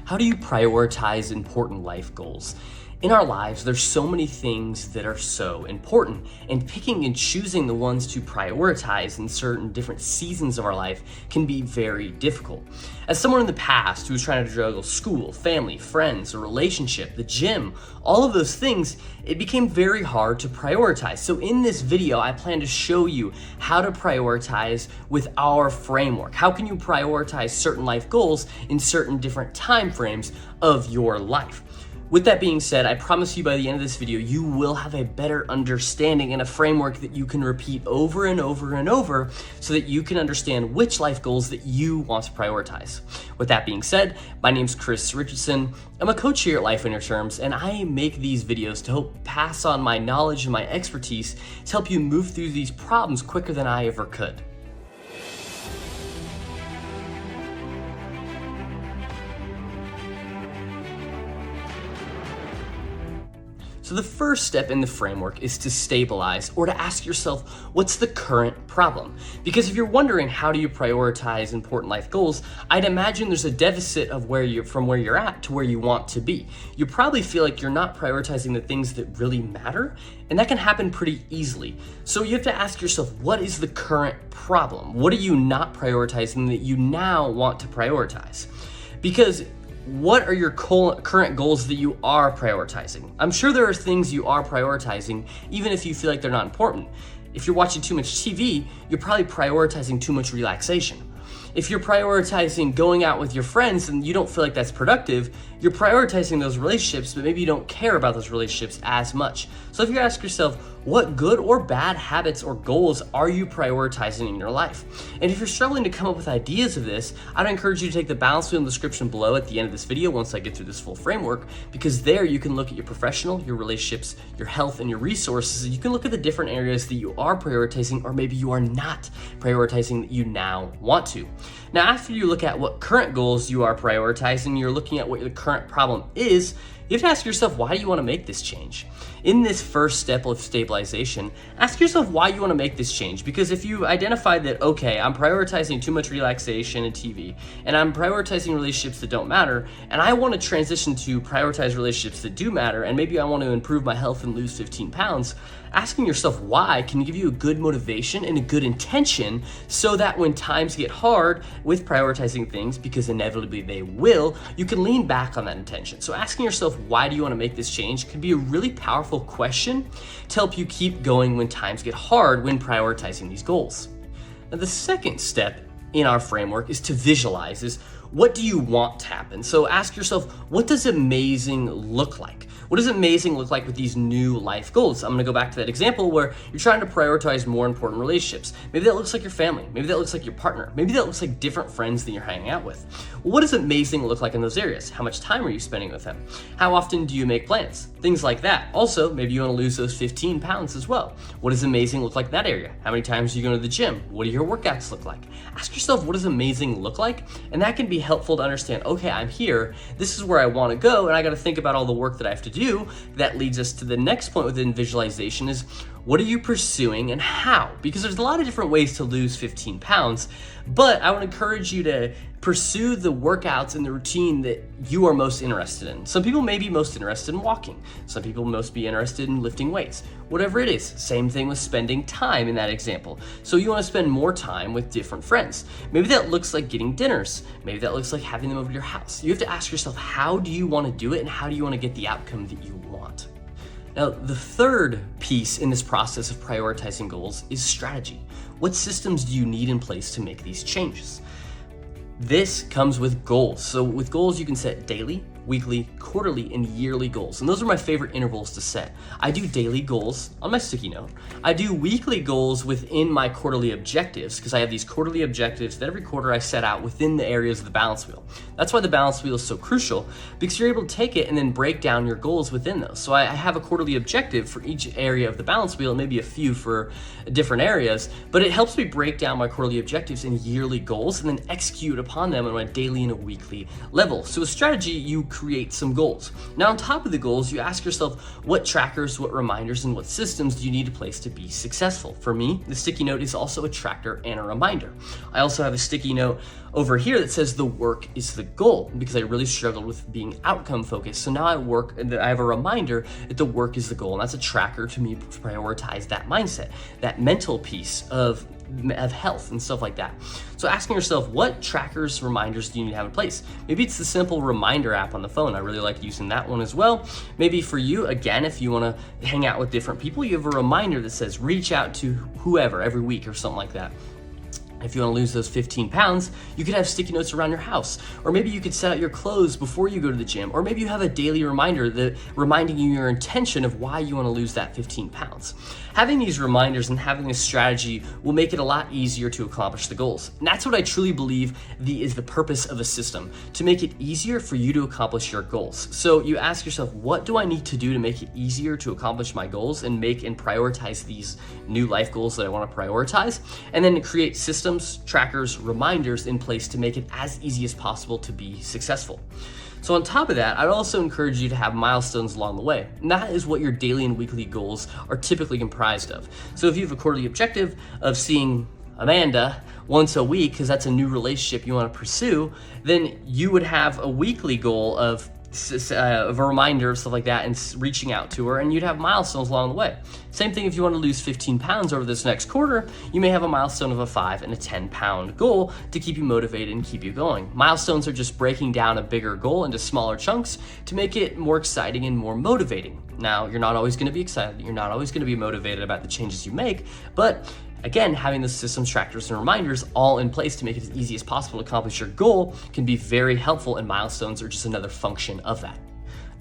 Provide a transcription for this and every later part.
How do you prioritize important life goals? In our lives, there's so many things that are so important, and picking and choosing the ones to prioritize in certain different seasons of our life can be very difficult. As someone in the past who was trying to juggle school, family, friends, a relationship, the gym, all of those things, it became very hard to prioritize. So in this video, I plan to show you how to prioritize with our framework. How can you prioritize certain life goals in certain different time frames of your life? With that being said, I promise you by the end of this video, you will have a better understanding and a framework that you can repeat over and over and over so that you can understand which life goals that you want to prioritize. With that being said, my name's Richardson. I'm a coach here at Life on Your Terms, and I make these videos to help pass on my knowledge and my expertise to help you move through these problems quicker than I ever could. So the first step in the framework is to stabilize, or to ask yourself, what's the current problem? Because if you're wondering how do you prioritize important life goals, I'd imagine there's a deficit of from where you're at to where you want to be. You probably feel like you're not prioritizing the things that really matter, and that can happen pretty easily. So you have to ask yourself, what is the current problem? What are you not prioritizing that you now want to prioritize? Because what are your current goals that you are prioritizing? I'm sure there are things you are prioritizing, even if you feel like they're not important. If you're watching too much TV, you're probably prioritizing too much relaxation. If you're prioritizing going out with your friends and you don't feel like that's productive, you're prioritizing those relationships, but maybe you don't care about those relationships as much. So if you ask yourself, what good or bad habits or goals are you prioritizing in your life? And if you're struggling to come up with ideas of this, I'd encourage you to take the balance wheel in the description below at the end of this video once I get through this full framework, because there you can look at your professional, your relationships, your health, and your resources, and you can look at the different areas that you are prioritizing or maybe you are not prioritizing that you now want to. Now, after you look at what current goals you are prioritizing, you're looking at what the current problem is, you have to ask yourself, why do you want to make this change? In this first step of stabilization, ask yourself why you want to make this change. Because if you identify that, okay, I'm prioritizing too much relaxation and TV, and I'm prioritizing relationships that don't matter, and I want to transition to prioritize relationships that do matter, and maybe I want to improve my health and lose 15 pounds, asking yourself why can give you a good motivation and a good intention so that when times get hard with prioritizing things, because inevitably they will, you can lean back on that intention. So asking yourself, why do you want to make this change, can be a really powerful question to help you keep going when times get hard when prioritizing these goals. Now, the second step in our framework is to visualize, is what do you want to happen? So ask yourself, what does amazing look like? What does amazing look like with these new life goals? I'm gonna go back to that example where you're trying to prioritize more important relationships. Maybe that looks like your family. Maybe that looks like your partner. Maybe that looks like different friends that you're hanging out with. Well, what does amazing look like in those areas? How much time are you spending with them? How often do you make plans? Things like that. Also, maybe you wanna lose those 15 pounds as well. What does amazing look like in that area? How many times do you go to the gym? What do your workouts look like? Ask yourself, what does amazing look like? And that can be helpful to understand, okay, I'm here, this is where I wanna go, and I gotta think about all the work that I have to do. That leads us to the next point within visualization is, what are you pursuing and how? Because there's a lot of different ways to lose 15 pounds, but I would encourage you to pursue the workouts and the routine that you are most interested in. Some people may be most interested in walking. Some people most be interested in lifting weights. Whatever it is, same thing with spending time in that example. So you want to spend more time with different friends. Maybe that looks like getting dinners. Maybe that looks like having them over to your house. You have to ask yourself, how do you want to do it and how do you want to get the outcome that you want? Now, the third piece in this process of prioritizing goals is strategy. What systems do you need in place to make these changes? This comes with goals. So with goals, you can set daily, weekly, quarterly, and yearly goals. And those are my favorite intervals to set. I do daily goals on my sticky note. I do weekly goals within my quarterly objectives, because I have these quarterly objectives that every quarter I set out within the areas of the balance wheel. That's why the balance wheel is so crucial, because you're able to take it and then break down your goals within those. So I have a quarterly objective for each area of the balance wheel, and maybe a few for different areas, but it helps me break down my quarterly objectives in yearly goals and then execute upon upon them on a daily and a weekly level. So a strategy, you create some goals. Now on top of the goals, you ask yourself what trackers, what reminders, and what systems do you need in place to be successful. For me, the sticky note is also a tracker and a reminder. I also have a sticky note over here that says the work is the goal, because I really struggled with being outcome focused. So now I have a reminder that the work is the goal, and that's a tracker to me to prioritize that mindset, that mental piece of health and stuff like that. So asking yourself, what trackers, reminders do you need to have in place? Maybe it's the simple reminder app on the phone. I really like using that one as well. Maybe for you, again, if you want to hang out with different people, you have a reminder that says reach out to whoever every week or something like that. If you want to lose those 15 pounds, you could have sticky notes around your house. Or maybe you could set out your clothes before you go to the gym. Or maybe you have a daily reminder that reminding you your intention of why you want to lose that 15 pounds. Having these reminders and having a strategy will make it a lot easier to accomplish the goals. And that's what I truly believe is the purpose of a system, to make it easier for you to accomplish your goals. So you ask yourself, what do I need to do to make it easier to accomplish my goals and make and prioritize these new life goals that I want to prioritize? And then to create systems, trackers, reminders in place to make it as easy as possible to be successful. So on top of that, I'd also encourage you to have milestones along the way. And that is what your daily and weekly goals are typically comprised of. So if you have a quarterly objective of seeing Amanda once a week, because that's a new relationship you want to pursue, then you would have a weekly goal of a reminder of stuff like that and reaching out to her, and you'd have milestones along the way. Same thing if you want to lose 15 pounds over this next quarter, you may have a milestone of a 5 and a 10-pound goal to keep you motivated and keep you going. Milestones are just breaking down a bigger goal into smaller chunks to make it more exciting and more motivating. Now, you're not always going to be excited, you're not always going to be motivated about the changes you make, but again, having the systems, trackers, and reminders all in place to make it as easy as possible to accomplish your goal can be very helpful, and milestones are just another function of that.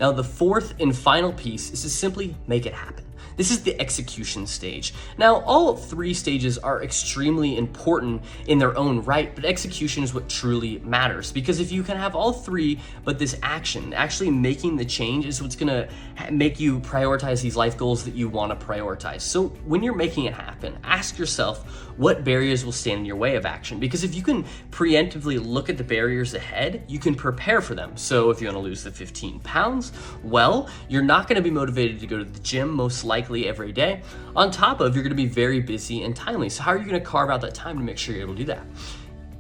Now, the fourth and final piece is to simply make it happen. This is the execution stage. Now, all 3 stages are extremely important in their own right, but execution is what truly matters. Because if you can have all 3, but this action, actually making the change, is what's gonna make you prioritize these life goals that you wanna prioritize. So when you're making it happen, ask yourself what barriers will stand in your way of action. Because if you can preemptively look at the barriers ahead, you can prepare for them. So if you wanna lose the 15 pounds, well, you're not gonna be motivated to go to the gym, most likely every day. On top of, you're going to be very busy and timely. So how are you going to carve out that time to make sure you're able to do that?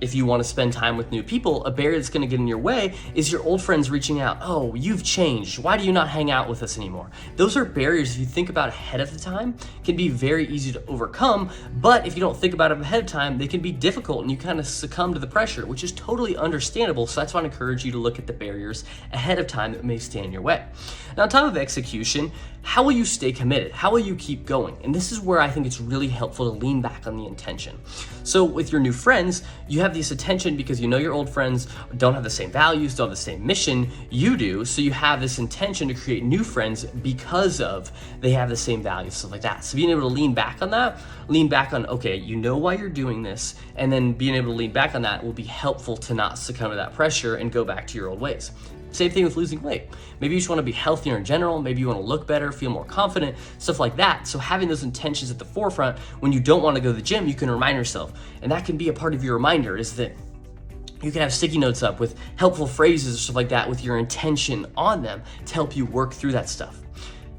If you want to spend time with new people, a barrier that's going to get in your way is your old friends reaching out. Oh, you've changed. Why do you not hang out with us anymore? Those are barriers, if you think about ahead of the time, can be very easy to overcome. But if you don't think about it ahead of time, they can be difficult and you kind of succumb to the pressure, which is totally understandable. So that's why I encourage you to look at the barriers ahead of time that may stand in your way. Now, on top of execution, how will you stay committed? How will you keep going? And this is where I think it's really helpful to lean back on the intention. So with your new friends, you have this attention because you know your old friends don't have the same values, don't have the same mission you do. So you have this intention to create new friends because of they have the same values, stuff like that. So being able to lean back on that, lean back on, okay, you know why you're doing this, and then being able to lean back on that will be helpful to not succumb to that pressure and go back to your old ways. Same thing with losing weight. Maybe you just want to be healthier in general. Maybe you want to look better, feel more confident, stuff like that. So having those intentions at the forefront, when you don't want to go to the gym, you can remind yourself. And that can be a part of your reminder, is that you can have sticky notes up with helpful phrases or stuff like that with your intention on them to help you work through that stuff.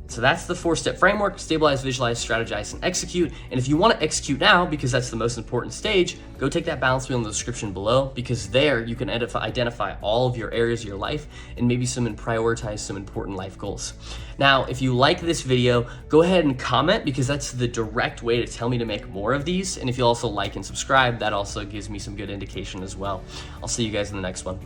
So that's the 4-step framework: stabilize, visualize, strategize, and execute. And if you want to execute now, because that's the most important stage, go take that balance wheel in the description below, because there you can identify all of your areas of your life and maybe prioritize some important life goals. Now, if you like this video, go ahead and comment, because that's the direct way to tell me to make more of these. And if you also like and subscribe, that also gives me some good indication as well. I'll see you guys in the next one.